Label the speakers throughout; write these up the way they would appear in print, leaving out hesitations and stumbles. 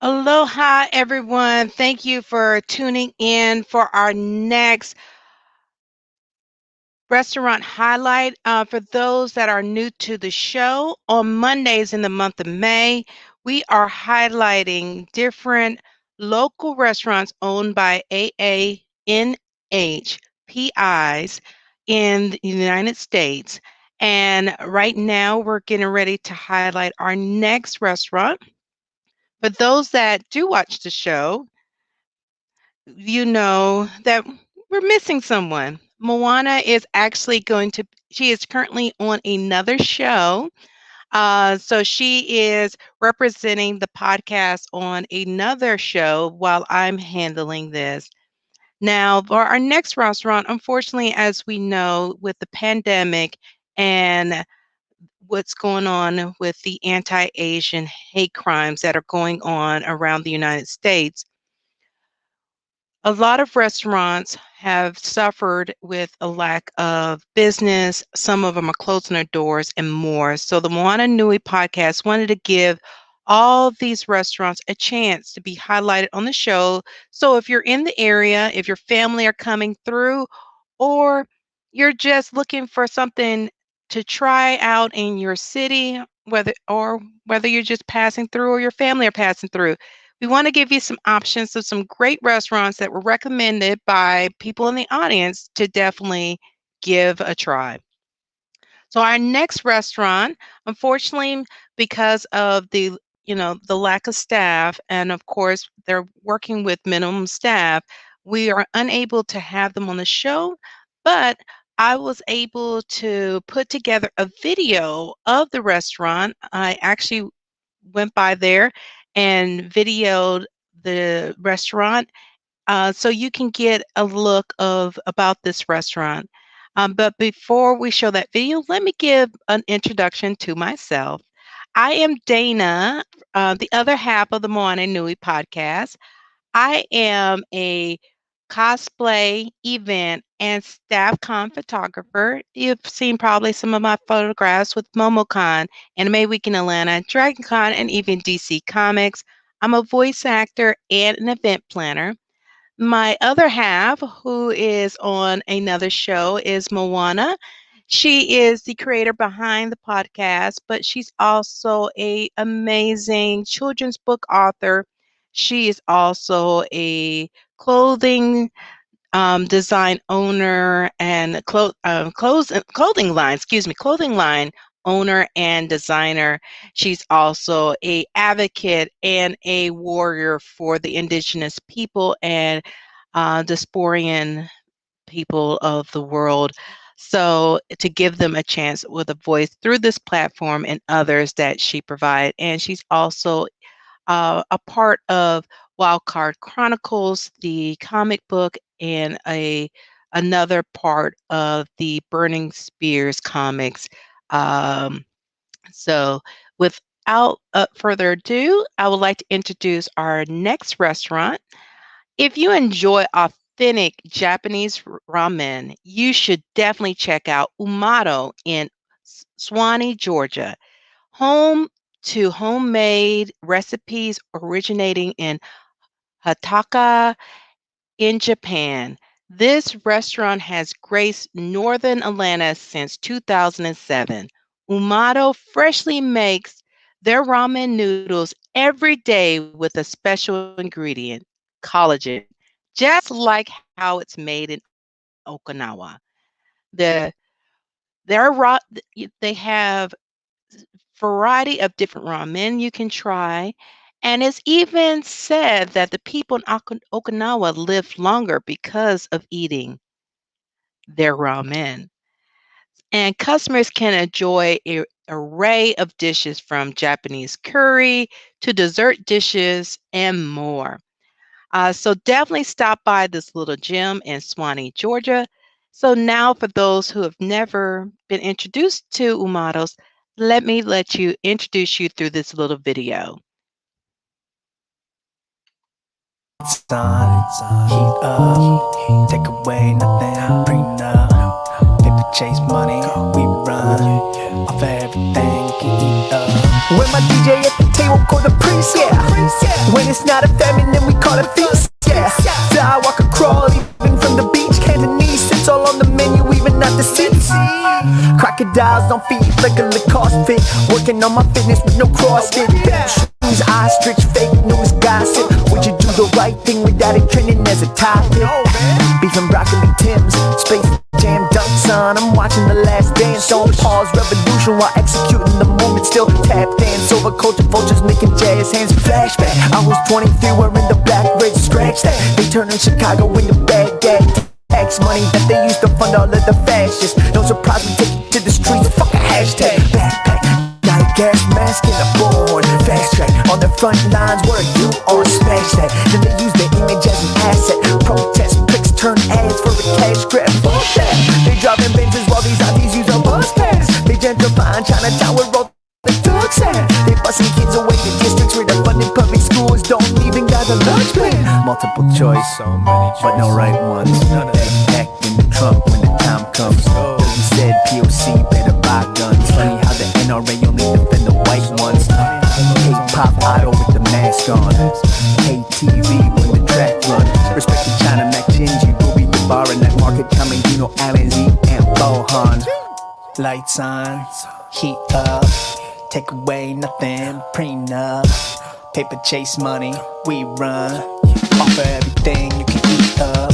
Speaker 1: Aloha, everyone. Thank you for tuning in for our next restaurant highlight. For those that are new to the show, on Mondays in the month of May, we are highlighting different local restaurants owned by AANHPIs in the United States. And right now, we're getting ready to highlight our next restaurant. For those that do watch the show, you know that we're missing someone. Moana is actually she is currently on another show. So she is representing the podcast on another show while I'm handling this. Now, for our next restaurant, unfortunately, as we know, with the pandemic and what's going on with the anti Asian hate crimes that are going on around the United States, a lot of restaurants have suffered with a lack of business. Some of them are closing their doors and more. So the Moana Nui podcast wanted to give all these restaurants a chance to be highlighted on the show. So if you're in the area, if your family are coming through, or you're just looking for something to try out in your city, whether you're just passing through or your family are passing through, we want to give you some options of some great restaurants that were recommended by people in the audience to definitely give a try. So our next restaurant, unfortunately, because of the lack of staff, and of course they're working with minimum staff, we are unable to have them on the show. But I was able to put together a video of the restaurant. I actually went by there and videoed the restaurant, so you can get a look of about this restaurant. But before we show that video, let me give an introduction to myself. I am Dana, the other half of the Morning Nui podcast. I am a cosplay, event, and staff con photographer. You've seen probably some of my photographs with MomoCon, Anime Week in Atlanta, DragonCon, and even DC Comics. I'm a voice actor and an event planner. My other half, who is on another show, is Moana. She is the creator behind the podcast, but she's also a amazing children's book author. She is also a clothing design owner and clothing line, clothing line owner and designer. She's also a advocate and a warrior for the indigenous people and diasporian people of the world. So to give them a chance with a voice through this platform and others that she provides. And she's also a part of Wildcard Chronicles, the comic book, and another part of the Burning Spears comics. Um, so, without further ado, I would like to introduce our next restaurant. If you enjoy authentic Japanese ramen, you should definitely check out Umaido in Suwanee, Georgia, home to homemade recipes originating in Hakata in Japan. This restaurant has graced northern Atlanta since 2007. Umaido freshly makes their ramen noodles every day with a special ingredient, collagen, just like how it's made in Okinawa. The their raw they have variety of different ramen you can try. And it's even said that the people in Okinawa live longer because of eating their ramen. And customers can enjoy an array of dishes from Japanese curry to dessert dishes and more. So definitely stop by this little gym in Suwanee, Georgia. So now for those who have never been introduced to Umaidos, let you introduce you through this little video.
Speaker 2: Heat up, take away nothing, bring up. Paper chase money, we run off everything, eat up. With my DJ at the table. table called a priest, yeah. When it's not a famine, then we call it feast, yeah. Fly, walk, or crawl, even from the beach. Cantonese sits all on the menu, even at the seats. Crocodiles don't feed like a Lacoste fit. Working on my fitness with no CrossFit. Shoes, ostrich, fake news, gossip. Would you do the right thing without it trending as a topic? Beef and broccoli Tim's, Space Jam Dunk Son. I'm watching The Last Dance. Don't pause revolution while executing the movement. Still tap dance over culture vultures making jazz hands. Flashback, I was 23 wearing the black red scratch that they turned in Chicago into Baghdad. Tax money that they used to fund all of the fascists. No surprise we take it to the streets. Fuck a hashtag. Backpack, got a gas mask and a board. Fast track on the front lines where you are. Smash that. Then they use their image as an asset. Protest pricks turn ads for a cash grab. Fuck that. They driving Benzes while these aunties use a bus pass. They gentrifying Chinatown with roll the dogs at. They busing kids away to districts where the funded public schools don't even got a lunch plan. Multiple choice, but no right ones. They packed in the trunk when the time comes. He said POC better buy guns. Funny how the NRA only defend the white ones. K-pop idol with the mask on. KTV when the track run. Respect to China, Mac Jinji, Ruby the bar in that market coming. You know Alan Z and Bohan. Lights on, heat up. Take away nothing, prenup. Paper chase money, we run. Offer everything you can eat up.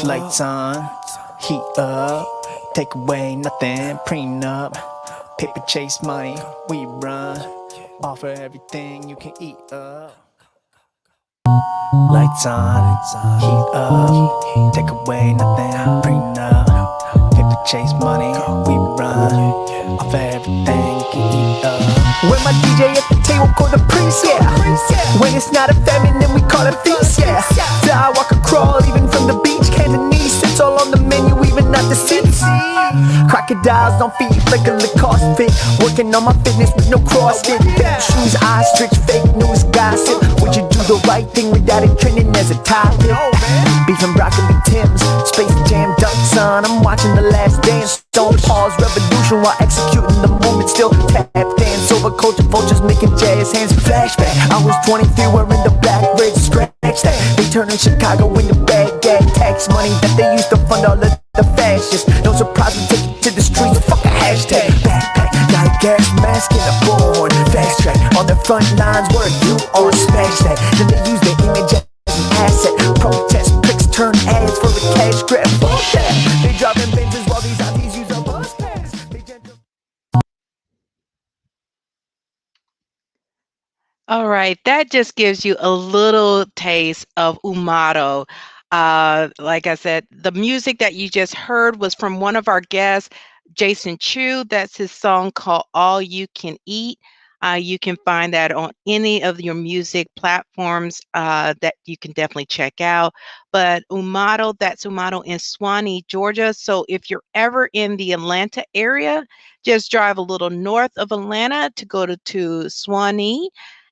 Speaker 2: Lights on, heat up. Take away nothing, prenup. Paper chase money, we run. Offer everything you can eat up. Lights on, heat up. Take away nothing, prenup. Paper chase money, we run. Offer everything you can eat up. When my DJ at the table called a priest, yeah. When it's not a famine, then we call it feast, yeah. Fly, walk, or crawl, even from the beach. Cantonese sits all on the menu, even at the seats. Crocodiles don't feed like a Lacoste fit. Working on my fitness with no CrossFit. Shoes, ostrich, fake news, gossip. Would you do the right thing without it trending as a topic? Beef and broccoli Tim's, Space Jam Dunk Son. I'm watching The Last Dance. Don't pause revolution while executing the movement. Still tap dance over culture vultures making jazz hands. Flashback, I was 23 wearing the black red scratch that they turned in Chicago into Baghdad. Tax money that they used to fund all of the fascists. No surprise we take it to the streets. Fuck a hashtag. Backpack, got a gas mask and a board. Fast track on the front lines where you are. Smash that. Then they use their image as an asset. Protest pricks turn ads for a cash grab. Fuck that. They driving Benzes while these aunties use a bus pass. They
Speaker 1: All right, that just gives you a little taste of Umaido. Like I said, the music that you just heard was from one of our guests, Jason Chu. That's his song called All You Can Eat. You can find that on any of your music platforms that you can definitely check out. But Umaido, that's Umaido in Suwanee, Georgia. So if you're ever in the Atlanta area, just drive a little north of Atlanta to go to Suwanee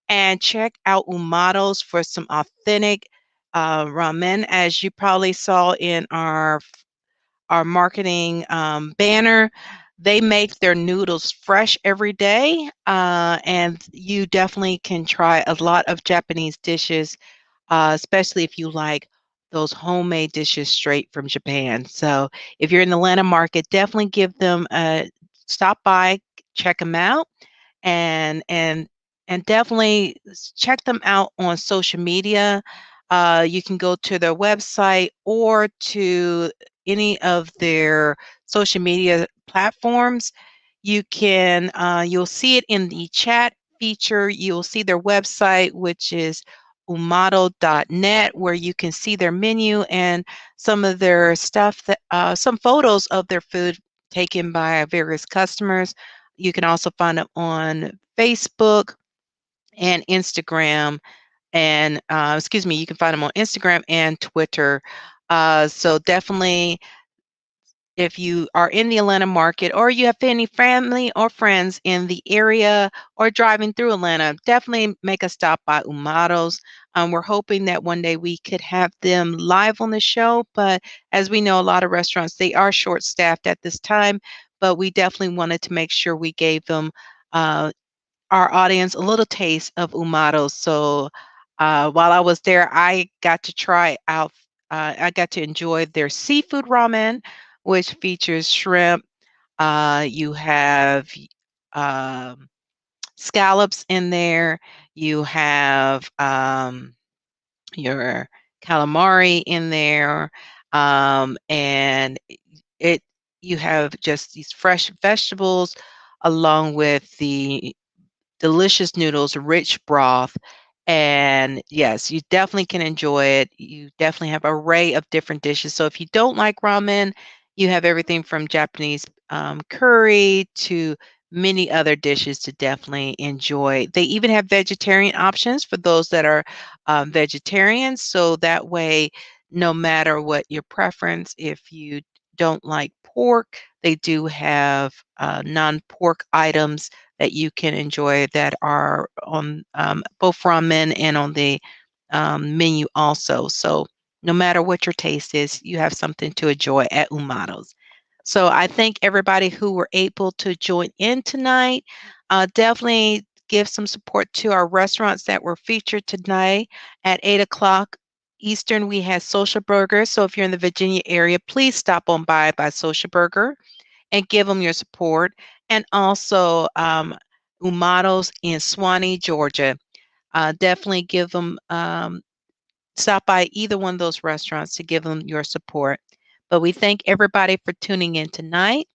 Speaker 1: and check out Umaido's for some authentic ramen. As you probably saw in our marketing banner, they make their noodles fresh every day, and you definitely can try a lot of Japanese dishes, especially if you like those homemade dishes straight from Japan. So if you're in the Atlanta market, definitely give them a stop by, check them out, and and and definitely check them out on social media. You can go to their website or to any of their social media platforms. You'll see it in the chat feature. You'll see their website, which is umaido.net, where you can see their menu and some of their stuff some photos of their food taken by various customers. You can also find them on Facebook and Instagram, and excuse me, you can find them on Instagram and Twitter. So definitely, if you are in the Atlanta market or you have any family or friends in the area or driving through Atlanta, definitely make a stop by Umaido's. We're hoping that one day we could have them live on the show, but as we know, a lot of restaurants, they are short-staffed at this time, but we definitely wanted to make sure we gave them uh, our audience a little taste of Umaido. So while I was there, I got to try out, I got to enjoy their seafood ramen, which features shrimp. You have um, scallops in there. You have your calamari in there, and it you have just these fresh vegetables along with the delicious noodles, rich broth, and yes, you definitely can enjoy it. You definitely have an array of different dishes. So if you don't like ramen, you have everything from Japanese curry to many other dishes to definitely enjoy. They even have vegetarian options for those that are vegetarians. So that way, no matter what your preference, if you don't like pork, they do have non-pork items that you can enjoy that are on both ramen and on the menu also. So no matter what your taste is, you have something to enjoy at Umaido's. So I thank everybody who were able to join in tonight. Definitely give some support to our restaurants that were featured tonight at 8 o'clock Eastern. We had Social Burger. So if you're in the Virginia area, please stop on by Social Burger and give them your support. And also Umaido's in Suwanee, Georgia. Definitely give them, stop by either one of those restaurants to give them your support. But we thank everybody for tuning in tonight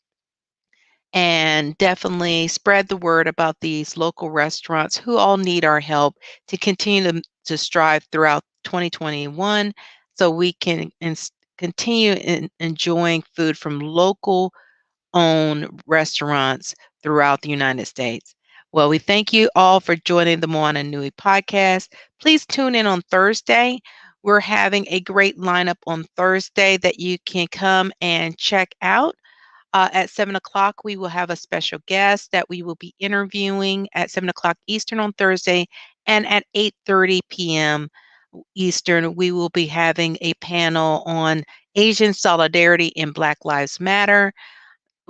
Speaker 1: and definitely spread the word about these local restaurants who all need our help to continue to strive throughout 2021 so we can continue enjoying food from local own restaurants throughout the United States. Well, we thank you all for joining the Moana Nui podcast. Please tune in on Thursday. We're having a great lineup on Thursday that you can come and check out. At 7 o'clock, we will have a special guest that we will be interviewing at 7 o'clock Eastern on Thursday. And at 8:30 p.m. Eastern, we will be having a panel on Asian solidarity and Black Lives Matter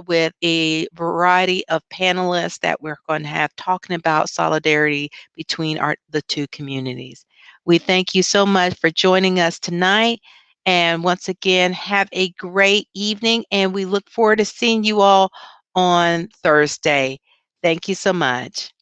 Speaker 1: with a variety of panelists that we're going to have talking about solidarity between the two communities. We thank you so much for joining us tonight. And once again, have a great evening. And we look forward to seeing you all on Thursday. Thank you so much.